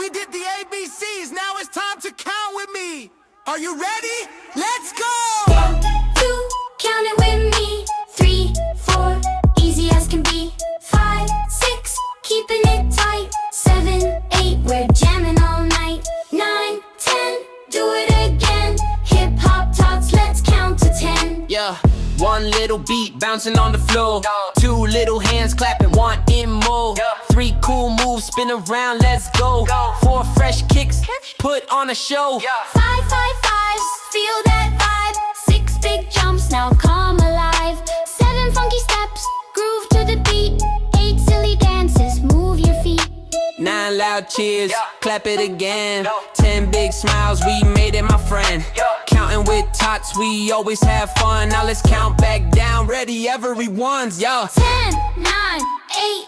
we did the ABCs. Now it's time to count with me. Are you ready? Let's go! 1, 2, count it with me. 3, 4, easy as can be. 5, 6, keeping it tight. 7, 8, we're jamming all night. 9, 10, do it again. Hip Hop Totts, let's count to 10. Yeah, one little beat bouncing on the floor. 2 little hands clapping, wanting more. 3 cool moves, spin around, let's go. 4 fresh kicks, put on a show. 5, 5, 5s, feel that vibe. 6 big jumps, now come alive. 7 funky steps, groove to the beat. 8 silly dances, move your feet. 9 loud cheers, clap it again. 10 big smiles, we made it, my friend. Counting with Tots, we always have fun. Now let's count back down, ready everyone's, yo. 10, 9, 8,